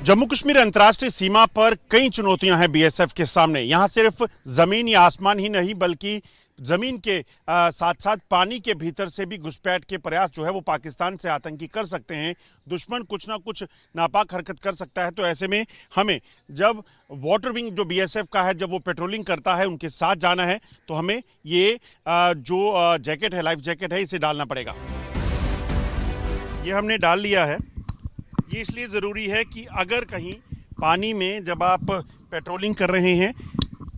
जम्मू कश्मीर अंतर्राष्ट्रीय सीमा पर कई चुनौतियां हैं बीएसएफ के सामने। यहां सिर्फ जमीन या आसमान ही नहीं बल्कि जमीन के साथ साथ पानी के भीतर से भी घुसपैठ के प्रयास जो है वो पाकिस्तान से आतंकी कर सकते हैं। दुश्मन कुछ ना कुछ नापाक हरकत कर सकता है। तो ऐसे में हमें जब वाटर विंग जो बीएसएफ का है जब वो पेट्रोलिंग करता है उनके साथ जाना है तो हमें ये जो जैकेट है, लाइफ जैकेट है, इसे डालना पड़ेगा। ये हमने डाल लिया है। ये इसलिए ज़रूरी है कि अगर कहीं पानी में जब आप पेट्रोलिंग कर रहे हैं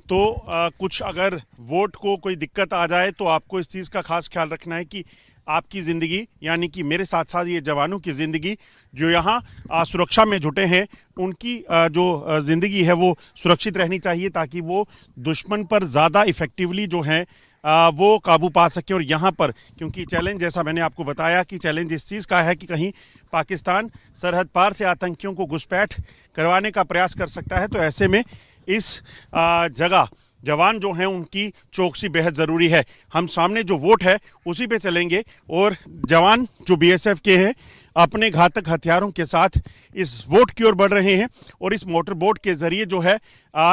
तो कुछ अगर बोट को कोई दिक्कत आ जाए तो आपको इस चीज़ का खास ख्याल रखना है कि आपकी ज़िंदगी यानी कि मेरे साथ साथ ये जवानों की ज़िंदगी जो यहाँ सुरक्षा में जुटे हैं उनकी जो ज़िंदगी है वो सुरक्षित रहनी चाहिए ताकि वो दुश्मन पर ज़्यादा इफ़ेक्टिवली जो है वो काबू पा सके। और यहाँ पर क्योंकि चैलेंज जैसा मैंने आपको बताया कि चैलेंज इस चीज़ का है कि कहीं पाकिस्तान सरहद पार से आतंकियों को घुसपैठ करवाने का प्रयास कर सकता है। तो ऐसे में इस जगह जवान जो हैं उनकी चौकसी बेहद ज़रूरी है। हम सामने जो वोट है उसी पे चलेंगे और जवान जो बीएसएफ के हैं अपने घातक हथियारों के साथ इस वोट की ओर बढ़ रहे हैं और इस मोटर बोट के ज़रिए जो है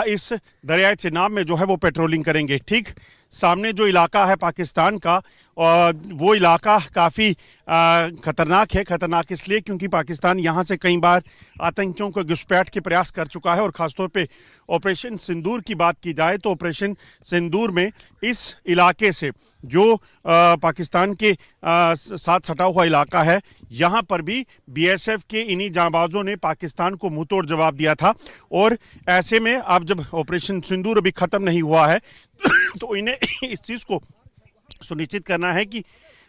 इस दरियाए चिनाब में जो है वो पेट्रोलिंग करेंगे। ठीक सामने जो इलाका है पाकिस्तान का वो इलाका काफ़ी ख़तरनाक है। ख़तरनाक इसलिए क्योंकि पाकिस्तान यहाँ से कई बार आतंकियों को घुसपैठ के प्रयास कर चुका है और ख़ासतौर पे ऑपरेशन सिंदूर की बात की जाए तो ऑपरेशन सिंदूर में इस इलाके से जो पाकिस्तान के साथ सटा हुआ इलाका है यहाँ पर भी बीएसएफ के इन्हीं जांबाजों ने पाकिस्तान को मुंहतोड़ जवाब दिया था। और ऐसे में अब जब ऑपरेशन सिंदूर अभी ख़त्म नहीं हुआ है तो इन्हें इस चीज़ को सुनिश्चित करना है कि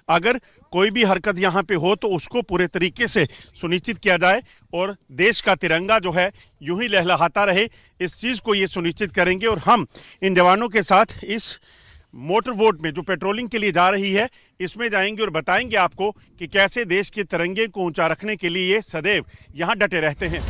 अगर कोई भी हरकत यहाँ पे हो तो उसको पूरे तरीके से सुनिश्चित किया जाए और देश का तिरंगा जो है यूं ही लहलहाता रहे। इस चीज़ को ये सुनिश्चित करेंगे और हम इन जवानों के साथ इस मोटर बोट में जो पेट्रोलिंग के लिए जा रही है इसमें जाएंगे और बताएंगे आपको कि कैसे देश के तिरंगे को ऊंचा रखने के लिए ये सदैव यहाँ डटे रहते हैं।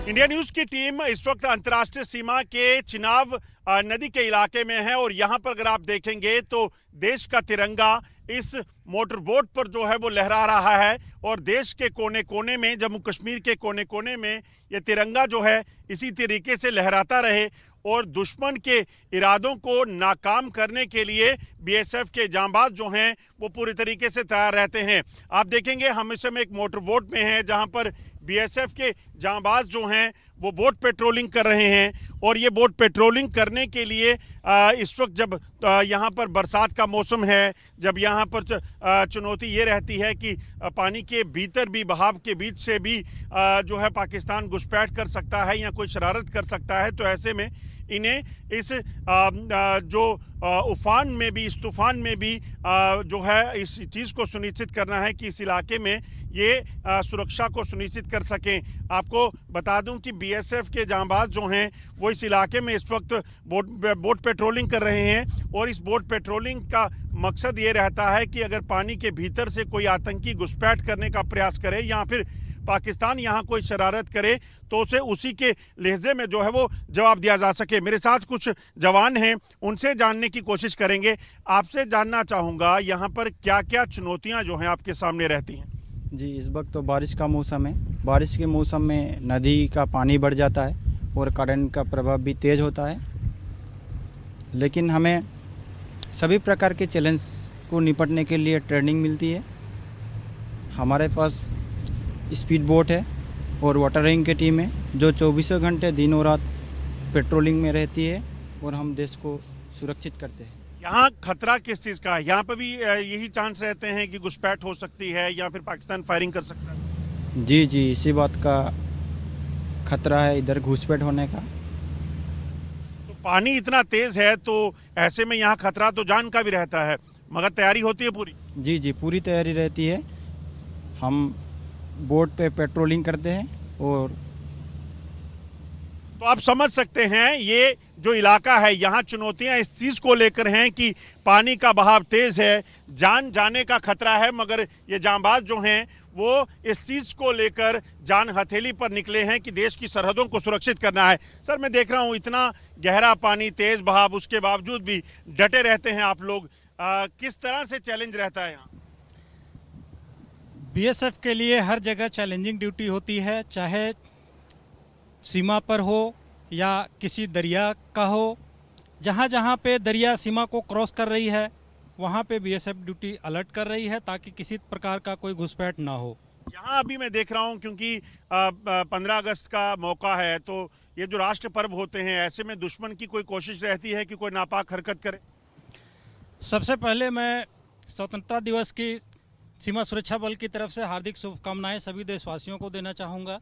इंडिया न्यूज की टीम इस वक्त अंतर्राष्ट्रीय सीमा के चिनाब नदी के इलाके में है और यहाँ पर अगर आप देखेंगे तो देश का तिरंगा इस मोटर बोट पर जो है वो लहरा रहा है और देश के कोने कोने में, जम्मू कश्मीर के कोने कोने में ये तिरंगा जो है इसी तरीके से लहराता रहे और दुश्मन के इरादों को नाकाम करने के लिए बीएसएफ के जांबाज जो हैं वो पूरी तरीके से तैयार रहते हैं। आप देखेंगे हम इस समय एक मोटर बोट में हैं जहां पर बीएसएफ के जांबाज जो हैं वो बोट पेट्रोलिंग कर रहे हैं और ये बोट पेट्रोलिंग करने के लिए इस वक्त जब यहाँ पर बरसात का मौसम है, जब यहाँ पर चुनौती ये रहती है कि पानी के भीतर भी, बहाव के बीच से भी जो है पाकिस्तान घुसपैठ कर सकता है या कोई शरारत कर सकता है। तो ऐसे में इन्हें इस जो उफान में भी, इस तूफान में भी जो है इस चीज़ को सुनिश्चित करना है कि इस इलाके में ये सुरक्षा को सुनिश्चित कर सकें। आपको बता दूं कि बीएसएफ के जांबाज जो हैं वो इस इलाके में इस वक्त बोट पेट्रोलिंग कर रहे हैं और इस बोट पेट्रोलिंग का मकसद ये रहता है कि अगर पानी के भीतर से कोई आतंकी घुसपैठ करने का प्रयास करे या फिर पाकिस्तान यहाँ कोई शरारत करे तो उसे उसी के लहजे में जो है वो जवाब दिया जा सके। मेरे साथ कुछ जवान हैं, उनसे जानने की कोशिश करेंगे। आपसे जानना चाहूँगा यहाँ पर क्या क्या चुनौतियाँ जो हैं आपके सामने रहती हैं? जी, इस वक्त तो बारिश का मौसम है। बारिश के मौसम में नदी का पानी बढ़ जाता है और करंट का प्रभाव भी तेज़ होता है, लेकिन हमें सभी प्रकार के चैलेंज को निपटने के लिए ट्रेनिंग मिलती है। हमारे पास स्पीड बोट है और वाटर विंग की टीम है जो 24 घंटे दिन और रात पेट्रोलिंग में रहती है और हम देश को सुरक्षित करते हैं। यहाँ खतरा किस चीज़ का है? यहाँ पर भी यही चांस रहते हैं कि घुसपैठ हो सकती है या फिर पाकिस्तान फायरिंग कर सकता है? जी जी, इसी बात का खतरा है इधर घुसपैठ होने का। तो पानी इतना तेज़ है तो ऐसे में यहाँ खतरा तो जान का भी रहता है, मगर तैयारी होती है पूरी? जी जी, पूरी तैयारी रहती है। हम बोट पे पेट्रोलिंग करते हैं और तो आप समझ सकते हैं ये जो इलाका है यहाँ चुनौतियां इस चीज़ को लेकर हैं कि पानी का बहाव तेज़ है, जान जाने का खतरा है, मगर ये जांबाज जो हैं वो इस चीज़ को लेकर जान हथेली पर निकले हैं कि देश की सरहदों को सुरक्षित करना है। सर, मैं देख रहा हूँ इतना गहरा पानी, तेज़ बहाव, उसके बावजूद भी डटे रहते हैं आप लोग। किस तरह से चैलेंज रहता है यहाँ? बीएसएफ के लिए हर जगह चैलेंजिंग ड्यूटी होती है, चाहे सीमा पर हो या किसी दरिया का हो। जहाँ जहाँ पे दरिया सीमा को क्रॉस कर रही है वहाँ पे बीएसएफ ड्यूटी अलर्ट कर रही है ताकि किसी प्रकार का कोई घुसपैठ ना हो। यहाँ अभी मैं देख रहा हूँ क्योंकि 15 अगस्त का मौका है, तो ये जो राष्ट्र पर्व होते हैं, ऐसे में दुश्मन की कोई कोशिश रहती है कि कोई नापाक हरकत करे? सबसे पहले मैं स्वतंत्रता दिवस की सीमा सुरक्षा बल की तरफ से हार्दिक शुभकामनाएं सभी देशवासियों को देना चाहूँगा।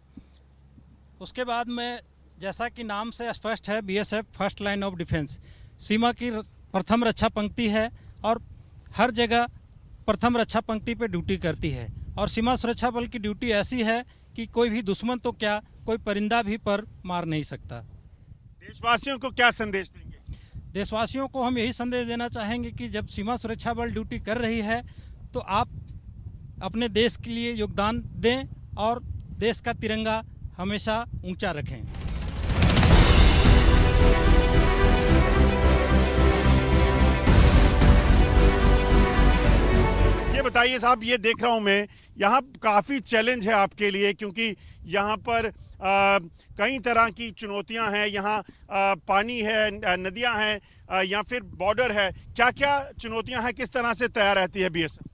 उसके बाद मैं, जैसा कि नाम से स्पष्ट है, BSF first line of defence, सीमा की प्रथम रक्षा पंक्ति है और हर जगह प्रथम रक्षा पंक्ति पे ड्यूटी करती है। और सीमा सुरक्षा बल की ड्यूटी ऐसी है कि कोई भी दुश्मन तो क्या, कोई परिंदा भी पर मार नहीं सकता। देशवासियों को क्या संदेश देंगे? देशवासियों को हम यही संदेश देना चाहेंगे कि जब सीमा सुरक्षा बल ड्यूटी कर रही है तो आप अपने देश के लिए योगदान दें और देश का तिरंगा हमेशा ऊंचा रखें। ये बताइए साहब, ये देख रहा हूँ मैं, यहाँ काफ़ी चैलेंज है आपके लिए क्योंकि यहाँ पर कई तरह की चुनौतियाँ हैं। यहाँ पानी है, नदियाँ हैं, या फिर बॉर्डर है। क्या क्या चुनौतियाँ हैं, किस तरह से तैयार रहती है बीएसएफ?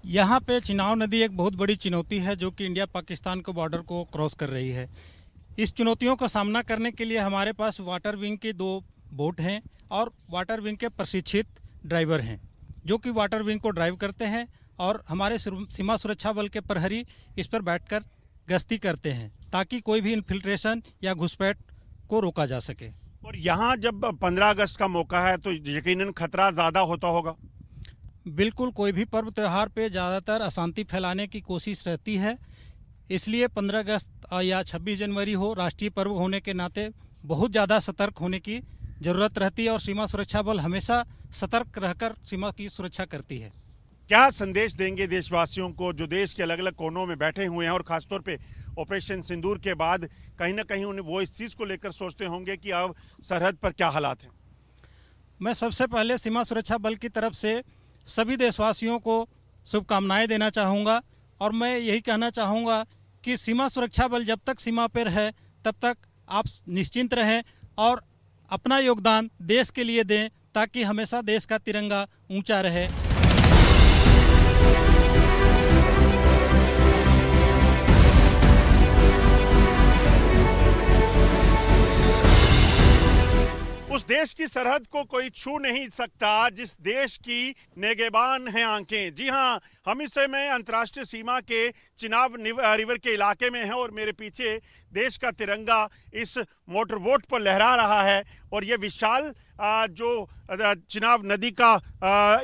यहाँ पे चिनाव नदी एक बहुत बड़ी चुनौती है जो कि इंडिया पाकिस्तान को बॉर्डर को क्रॉस कर रही है। इस चुनौतियों का सामना करने के लिए हमारे पास वाटर विंग के 2 बोट हैं और वाटर विंग के प्रशिक्षित ड्राइवर हैं जो कि वाटर विंग को ड्राइव करते हैं और हमारे सीमा सुरक्षा बल के प्रहरी इस पर बैठकर गश्ती करते हैं ताकि कोई भी इन्फिल्ट्रेशन या घुसपैठ को रोका जा सके। और यहाँ जब 15 अगस्त का मौका है तो यकीनन खतरा ज़्यादा होता होगा? बिल्कुल, कोई भी पर्व त्यौहार पे ज़्यादातर अशांति फैलाने की कोशिश रहती है, इसलिए 15 अगस्त या 26 जनवरी हो, राष्ट्रीय पर्व होने के नाते बहुत ज़्यादा सतर्क होने की ज़रूरत रहती है और सीमा सुरक्षा बल हमेशा सतर्क रहकर सीमा की सुरक्षा करती है। क्या संदेश देंगे देशवासियों को जो देश के अलग अलग कोनों में बैठे हुए हैं और ख़ासतौर पे ऑपरेशन सिंदूर के बाद कहीं ना कहीं उन्हें वो इस चीज़ को लेकर सोचते होंगे कि अब सरहद पर क्या हालात हैं? मैं सबसे पहले सीमा सुरक्षा बल की तरफ से सभी देशवासियों को शुभकामनाएं देना चाहूँगा और मैं यही कहना चाहूँगा कि सीमा सुरक्षा बल जब तक सीमा पर है तब तक आप निश्चिंत रहें और अपना योगदान देश के लिए दें ताकि हमेशा देश का तिरंगा ऊंचा रहे। उस देश की सरहद को कोई छू नहीं सकता जिस देश की नेगेबान हैं आंखें। जी हाँ, हम इस समय अंतर्राष्ट्रीय सीमा के चिनाब रिवर के इलाके में हैं और मेरे पीछे देश का तिरंगा इस मोटर बोट पर लहरा रहा है और ये विशाल जो चिनाब नदी का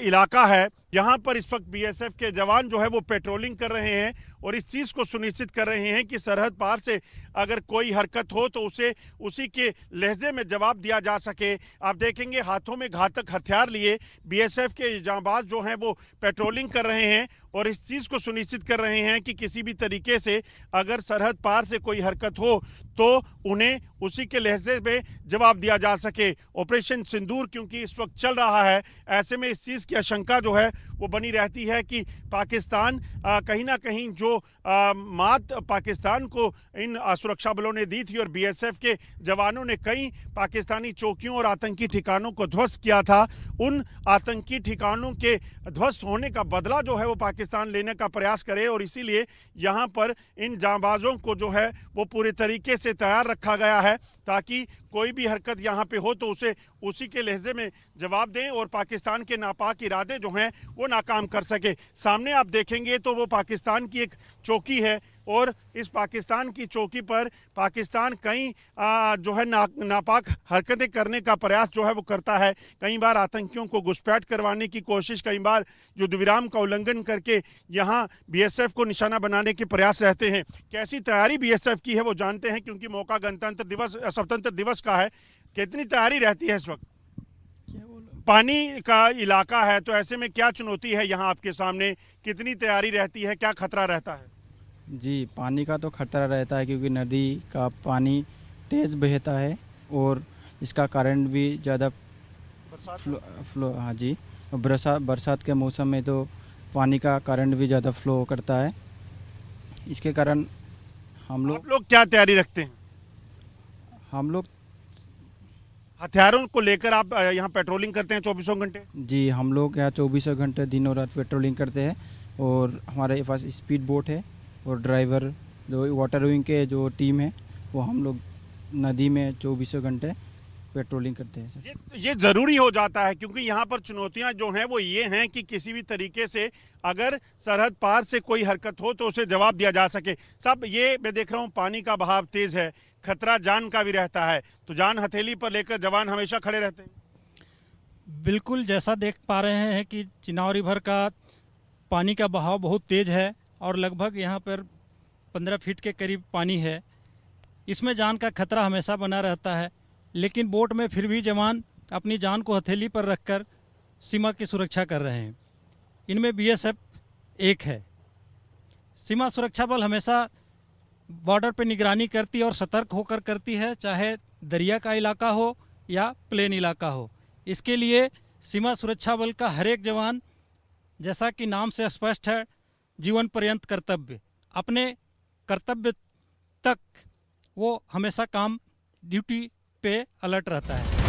इलाका है, यहाँ पर इस वक्त बीएसएफ के जवान जो है वो पेट्रोलिंग कर रहे हैं और इस चीज़ को सुनिश्चित कर रहे हैं कि सरहद पार से अगर कोई हरकत हो तो उसे उसी के लहजे में जवाब दिया जा सके। आप देखेंगे हाथों में घातक हथियार लिए बीएसएफ के जांबाज जो हैं वो पेट्रोलिंग कर रहे हैं और इस चीज़ को सुनिश्चित कर रहे हैं कि किसी भी तरीके से अगर सरहद पार से कोई हरकत हो तो उन्हें उसी के लहजे में जवाब दिया जा सके। ऑपरेशन सिंदूर क्योंकि इस वक्त चल रहा है, ऐसे में इस चीज़ की आशंका जो है वो बनी रहती है कि पाकिस्तान कहीं ना कहीं जो मात पाकिस्तान को इन सुरक्षा बलों ने दी थी और बीएसएफ के जवानों ने कई पाकिस्तानी चौकियों और आतंकी ठिकानों को ध्वस्त किया था, उन आतंकी ठिकानों के ध्वस्त होने का बदला जो है वो पाकिस्तान लेने का प्रयास करे और इसीलिए यहाँ पर इन जांबाजों को जो है वो पूरे तरीके से तैयार रखा गया है ताकि कोई भी हरकत यहाँ पे हो तो उसे उसी के लहजे में जवाब दें और पाकिस्तान के नापाक इरादे जो हैं वो नाकाम कर सके। सामने आप देखेंगे तो वो पाकिस्तान की एक चौकी है और इस पाकिस्तान की चौकी पर पाकिस्तान कई जो है नापाक हरकतें करने का प्रयास जो है वो करता है। कई बार आतंकियों को घुसपैठ करवाने की कोशिश, कई बार युद्ध विराम का उल्लंघन करके यहाँ बीएसएफ को निशाना बनाने के प्रयास रहते हैं। कैसी तैयारी बीएसएफ की है वो जानते हैं, क्योंकि मौका स्वतंत्र दिवस का है। कितनी तैयारी रहती है इस वक्त? पानी का इलाका है, तो ऐसे में क्या चुनौती है यहाँ आपके सामने? कितनी तैयारी रहती है, क्या खतरा रहता है? जी, पानी का तो खतरा रहता है क्योंकि नदी का पानी तेज़ बहता है और इसका करंट भी ज़्यादा फ्लो हाँ जी, बरसात के मौसम में तो पानी का करंट भी ज़्यादा फ्लो करता है। इसके कारण आप लोग क्या तैयारी रखते हैं? हम लोग हथियारों को लेकर आप यहाँ पेट्रोलिंग करते हैं 24 घंटे? जी, हम लोग यहाँ 24 घंटे दिन और रात पेट्रोलिंग करते हैं और हमारे पास स्पीड बोट है और ड्राइवर जो वाटर विंग के जो टीम है वो हम लोग नदी में 24 घंटे पेट्रोलिंग करते हैं सर। ये ज़रूरी हो जाता है, क्योंकि यहाँ पर चुनौतियाँ जो हैं वो ये हैं कि किसी भी तरीके से अगर सरहद पार से कोई हरकत हो तो उसे जवाब दिया जा सके। सब ये मैं देख रहा हूँ, पानी का बहाव तेज़ है, खतरा जान का भी रहता है, तो जान हथेली पर लेकर जवान हमेशा खड़े रहते हैं। बिल्कुल, जैसा देख पा रहे हैं कि चिनाव रिवर का पानी का बहाव बहुत तेज़ है और लगभग यहाँ पर 15 फीट के करीब पानी है। इसमें जान का खतरा हमेशा बना रहता है, लेकिन बोट में फिर भी जवान अपनी जान को हथेली पर रखकर सीमा की सुरक्षा कर रहे हैं। इनमें बीएसएफ एक है। सीमा सुरक्षा बल हमेशा बॉर्डर पर निगरानी करती है और सतर्क होकर करती है, चाहे दरिया का इलाका हो या प्लेन इलाका हो। इसके लिए सीमा सुरक्षा बल का हर एक जवान, जैसा कि नाम से स्पष्ट है, जीवन पर्यंत कर्तव्य, अपने कर्तव्य तक वो हमेशा काम ड्यूटी पे अलर्ट रहता है।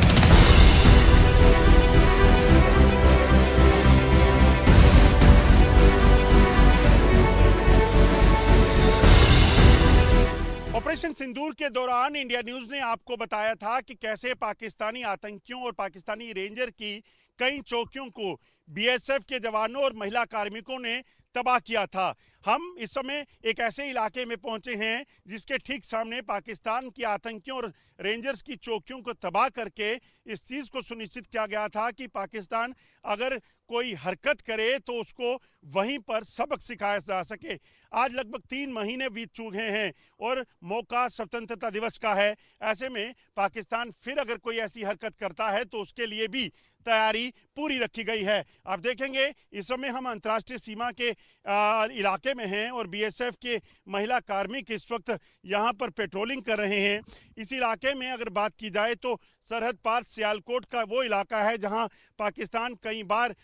ऑपरेशन सिंदूर के दौरान इंडिया न्यूज ने आपको बताया था कि कैसे पाकिस्तानी आतंकियों और पाकिस्तानी रेंजर की कई चौकियों को बीएसएफ के जवानों और महिला कार्मिकों ने तबाह किया था। हम इस समय एक ऐसे इलाके में पहुंचे हैं जिसके ठीक सामने पाकिस्तान की आतंकियों और रेंजर्स की चौकियों को तबाह करके इस चीज़ को सुनिश्चित किया गया था कि पाकिस्तान अगर कोई हरकत करे तो उसको वहीं पर सबक सिखाया जा सके। आज लगभग 3 महीने बीत चुके हैं और मौका स्वतंत्रता दिवस का है। ऐसे में पाकिस्तान फिर अगर कोई ऐसी हरकत करता है तो उसके लिए भी तैयारी पूरी रखी गई है। आप देखेंगे इस समय हम अंतर्राष्ट्रीय सीमा के इलाके में हैं और बीएसएफ के महिला कार्मिक इस वक्त यहाँ पर पेट्रोलिंग कर रहे हैं। इस इलाके में अगर बात की जाए तो सरहद पार सियालकोट का वो इलाका है जहाँ पाकिस्तान कई बार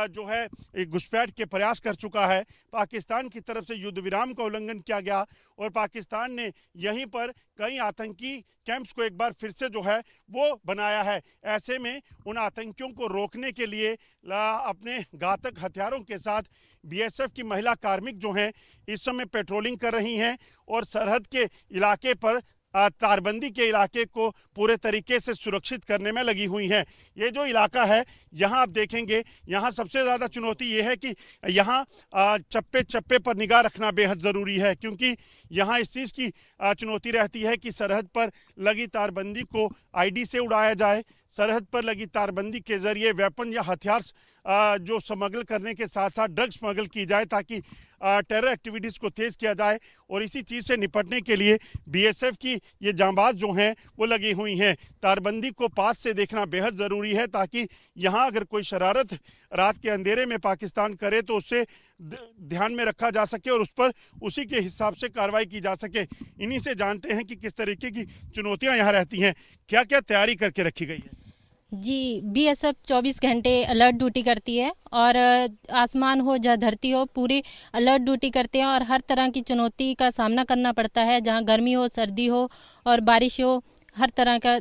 जो है घुसपैठ के प्रयास कर चुका है। पाकिस्तान की तरफ से युद्ध विराम का उल्लंघन किया गया और पाकिस्तान ने यहीं पर कई आतंकी कैंप्स को एक बार फिर से जो है वो बनाया है। ऐसे में उन आतंकियों को रोकने के लिए अपने घातक हथियारों के साथ बीएसएफ की महिला कार्मिक जो हैं इस समय पेट्रोलिंग कर रही हैं और सरहद के इलाके पर तारबंदी के इलाके को पूरे तरीके से सुरक्षित करने में लगी हुई हैं। ये जो इलाका है यहाँ आप देखेंगे, यहाँ सबसे ज़्यादा चुनौती ये है कि यहाँ चप्पे चप्पे पर निगाह रखना बेहद ज़रूरी है, क्योंकि यहाँ इस चीज़ की चुनौती रहती है कि सरहद पर लगी तारबंदी को आईडी से उड़ाया जाए, सरहद पर लगी तारबंदी के ज़रिए वेपन या हथियार जो स्मगल करने के साथ साथ ड्रग स्मगल की जाए ताकि टेरर एक्टिविटीज़ को तेज़ किया जाए। और इसी चीज़ से निपटने के लिए बीएसएफ की ये जांबाज जो हैं वो लगी हुई हैं। तारबंदी को पास से देखना बेहद ज़रूरी है ताकि यहाँ अगर कोई शरारत रात के अंधेरे में पाकिस्तान करे तो उससे ध्यान में रखा जा सके और उस पर उसी के हिसाब से कार्रवाई की जा सके। इन्हीं से जानते हैं कि किस तरीके की चुनौतियाँ यहाँ रहती हैं, क्या क्या तैयारी करके रखी गई है। जी, बीएसएफ 24 घंटे अलर्ट ड्यूटी करती है और आसमान हो या धरती हो पूरी अलर्ट ड्यूटी करते हैं और हर तरह की चुनौती का सामना करना पड़ता है, जहां गर्मी हो, सर्दी हो और बारिश हो, हर तरह का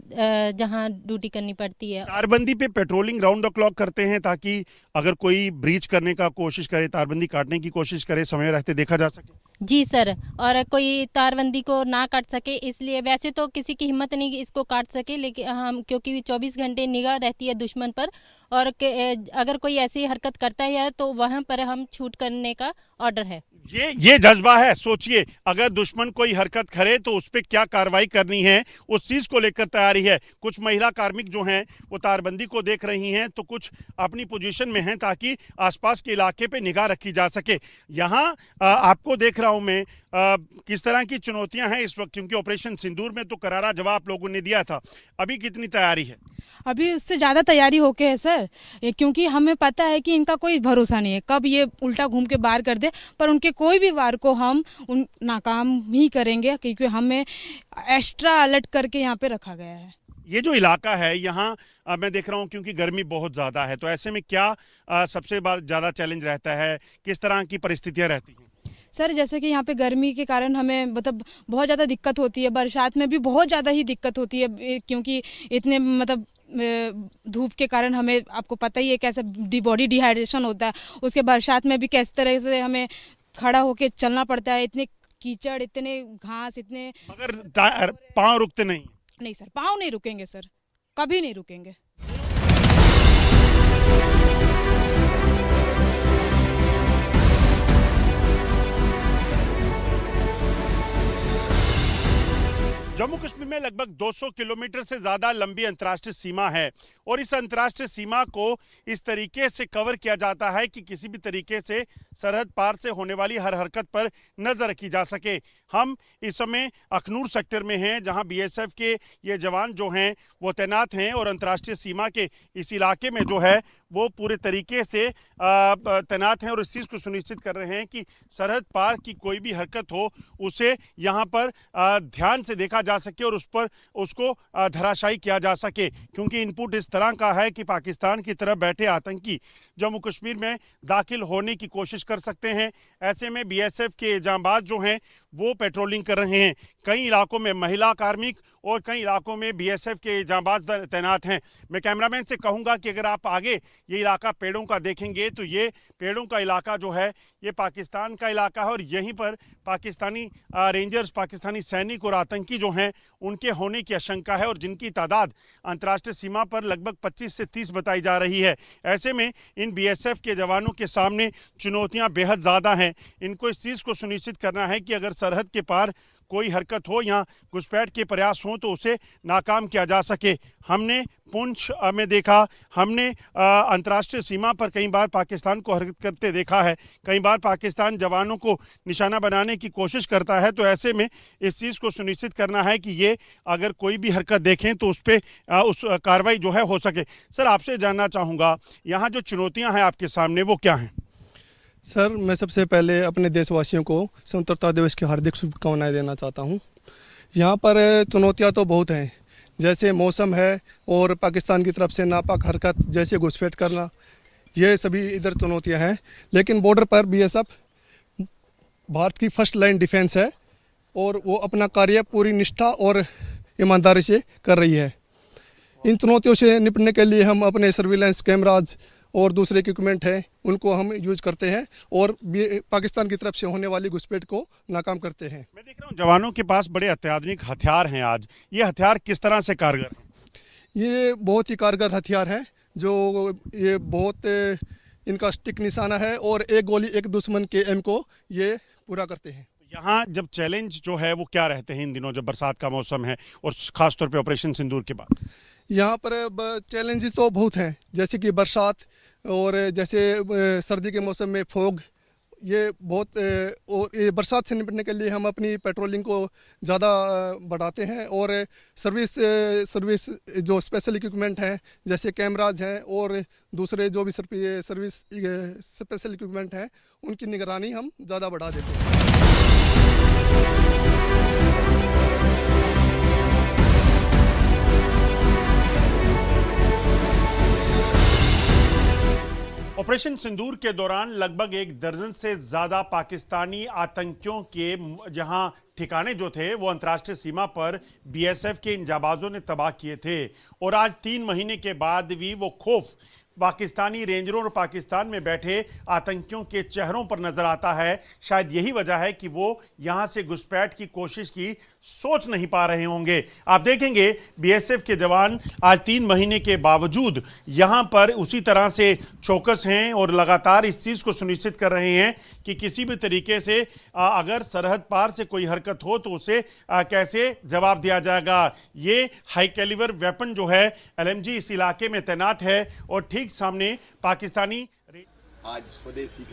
जहां ड्यूटी करनी पड़ती है। तारबंदी पे पेट्रोलिंग राउंड द क्लॉक करते हैं ताकि अगर कोई ब्रीच करने का कोशिश करे, तारबंदी काटने की कोशिश करे, समय रहते देखा जा सके। जी सर, और कोई तारबंदी को ना काट सके, इसलिए वैसे तो किसी की हिम्मत नहीं कि इसको काट सके, लेकिन हम क्योंकि 24 घंटे निगाह रहती है दुश्मन पर, और अगर कोई ऐसी हरकत करता है तो वहाँ पर हम छूट करने का ऑर्डर है। ये जज्बा है। सोचिए, अगर दुश्मन कोई हरकत करे तो उस पर क्या कार्रवाई करनी है, उस चीज को लेकर तैयारी है। कुछ महिला कार्मिक जो हैं वो तारबंदी को देख रही हैं, तो कुछ अपनी पोजीशन में हैं ताकि आसपास के इलाके पे निगाह रखी जा सके। यहाँ आपको देख रहा हूं मैं किस तरह की चुनौतियां हैं इस वक्त, क्योंकि ऑपरेशन सिंदूर में तो करारा जवाब लोगों ने दिया था। अभी कितनी तैयारी है? अभी उससे ज़्यादा तैयारी होके है सर, क्योंकि हमें पता है कि इनका कोई भरोसा नहीं है कब ये उल्टा घूम के वार कर दे, पर उनके कोई भी वार को हम नाकाम ही करेंगे, क्योंकि हमें एक्स्ट्रा अलर्ट करके यहाँ पे रखा गया है। ये जो इलाका है यहाँ मैं देख रहा हूँ, क्योंकि गर्मी बहुत ज़्यादा है, तो ऐसे में क्या सबसे ज़्यादा चैलेंज रहता है, किस तरह की परिस्थितियाँ रहती हैं? सर जैसे कि यहाँ पे गर्मी के कारण हमें मतलब बहुत ज़्यादा दिक्कत होती है, बरसात में भी बहुत ज़्यादा ही दिक्कत होती है, क्योंकि इतने मतलब धूप के कारण हमें, आपको पता ही है कैसे बॉडी डिहाइड्रेशन होता है। उसके बरसात में भी किस तरह से हमें खड़ा होके चलना पड़ता है, इतने कीचड़, इतने घास, इतने, मगर पाँव रुकते नहीं? नहीं सर, पाँव नहीं रुकेंगे सर, कभी नहीं रुकेंगे। जम्मू कश्मीर में लगभग 200 किलोमीटर से ज्यादा लंबी अंतर्राष्ट्रीय सीमा है, और इस अंतर्राष्ट्रीय सीमा को इस तरीके से कवर किया जाता है कि किसी भी तरीके से सरहद पार से होने वाली हर हरकत पर नजर रखी जा सके। हम इस समय अखनूर सेक्टर में हैं, जहां बीएसएफ के ये जवान जो हैं वो तैनात हैं, और अंतर्राष्ट्रीय सीमा के इस इलाके में जो है वो पूरे तरीके से तैनात हैं, और इस चीज़ को सुनिश्चित कर रहे हैं कि सरहद पार की कोई भी हरकत हो उसे यहाँ पर ध्यान से देखा जा सके और उस पर उसको धराशायी किया जा सके, क्योंकि इनपुट इस तरह का है कि पाकिस्तान की तरफ बैठे आतंकी जम्मू कश्मीर में दाखिल होने की कोशिश कर सकते हैं। ऐसे में बीएसएफ के जांबाज जो हैं वो पेट्रोलिंग कर रहे हैं। कई इलाकों में महिला कार्मिक और कई इलाकों में बीएसएफ के जांबाज तैनात हैं। मैं कैमरामैन से कहूंगा कि अगर आप आगे ये इलाका पेड़ों का देखेंगे तो ये पेड़ों का इलाका जो है ये पाकिस्तान का इलाका है, और यहीं पर पाकिस्तानी रेंजर्स, पाकिस्तानी सैनिक और आतंकी जो हैं उनके होने की आशंका है, और जिनकी तादाद अंतर्राष्ट्रीय सीमा पर लगभग 25 से 30 बताई जा रही है। ऐसे में इन बीएसएफ के जवानों के सामने चुनौतियां बेहद ज़्यादा हैं। इनको इस चीज़ को सुनिश्चित करना है कि अगर सरहद के पार कोई हरकत हो या घुसपैठ के प्रयास हो तो उसे नाकाम किया जा सके। हमने पुंछ में देखा, हमने अंतर्राष्ट्रीय सीमा पर कई बार पाकिस्तान को हरकत करते देखा है, कई बार पाकिस्तान जवानों को निशाना बनाने की कोशिश करता है। तो ऐसे में इस चीज़ को सुनिश्चित करना है कि ये अगर कोई भी हरकत देखें तो उस पर उस कार्रवाई जो है हो सके। सर आपसे जानना चाहूँगा, यहाँ जो चुनौतियाँ हैं आपके सामने वो क्या हैं? सर मैं सबसे पहले अपने देशवासियों को स्वतंत्रता दिवस की हार्दिक शुभकामनाएं देना चाहता हूं। यहां पर चुनौतियां तो बहुत हैं, जैसे मौसम है और पाकिस्तान की तरफ से नापाक हरकत जैसे घुसपैठ करना, ये सभी इधर चुनौतियां हैं। लेकिन बॉर्डर पर बीएसएफ भारत की फर्स्ट लाइन डिफेंस है और वो अपना कार्य पूरी निष्ठा और ईमानदारी से कर रही है। इन चुनौतियों से निपटने के लिए हम अपने सर्विलेंस कैमराज और दूसरे इक्विपमेंट हैं उनको हम यूज करते हैं और पाकिस्तान की तरफ से होने वाली घुसपैठ को नाकाम करते हैं। मैं देख रहा हूँ जवानों के पास बड़े अत्याधुनिक हथियार हैं आज, ये हथियार किस तरह से कारगर हैं? ये बहुत ही कारगर हथियार है, जो ये बहुत इनका स्टिक निशाना है और एक गोली एक दुश्मन के एम को ये पूरा करते हैं। यहाँ जब चैलेंज जो है वो क्या रहते हैं इन दिनों जब बरसात का मौसम है और खासतौर पे ऑपरेशन सिंदूर के बाद? यहाँ पर चैलेंजेस तो बहुत हैं, जैसे कि बरसात और जैसे सर्दी के मौसम में फॉग, ये बहुत और ये बरसात से निपटने के लिए हम अपनी पेट्रोलिंग को ज़्यादा बढ़ाते हैं और सर्विस जो स्पेशल इक्विपमेंट हैं जैसे कैमराज हैं और दूसरे जो भी सर्विस स्पेशल इक्विपमेंट हैं उनकी निगरानी हम ज़्यादा बढ़ा देते हैं। ऑपरेशन सिंदूर के दौरान लगभग 1 दर्जन से ज्यादा पाकिस्तानी आतंकियों के जहां ठिकाने जो थे वो अंतर्राष्ट्रीय सीमा पर बीएसएफ के इन जाबाजों ने तबाह किए थे, और आज 3 महीने के बाद भी वो खौफ पाकिस्तानी रेंजरों और पाकिस्तान में बैठे आतंकियों के चेहरों पर नजर आता है। शायद यही वजह है कि वो यहां से घुसपैठ की कोशिश की सोच नहीं पा रहे होंगे। आप देखेंगे बीएसएफ के जवान आज 3 महीने के बावजूद यहां पर उसी तरह से चौकस हैं और लगातार इस चीज को सुनिश्चित कर रहे हैं कि किसी भी तरीके से अगर सरहद पार से कोई हरकत हो तो उसे कैसे जवाब दिया जाएगा। ये हाई कैलिबर वेपन जो है LMG इस इलाके में तैनात है और ठीक सामने पाकिस्तानी आज स्वदेशी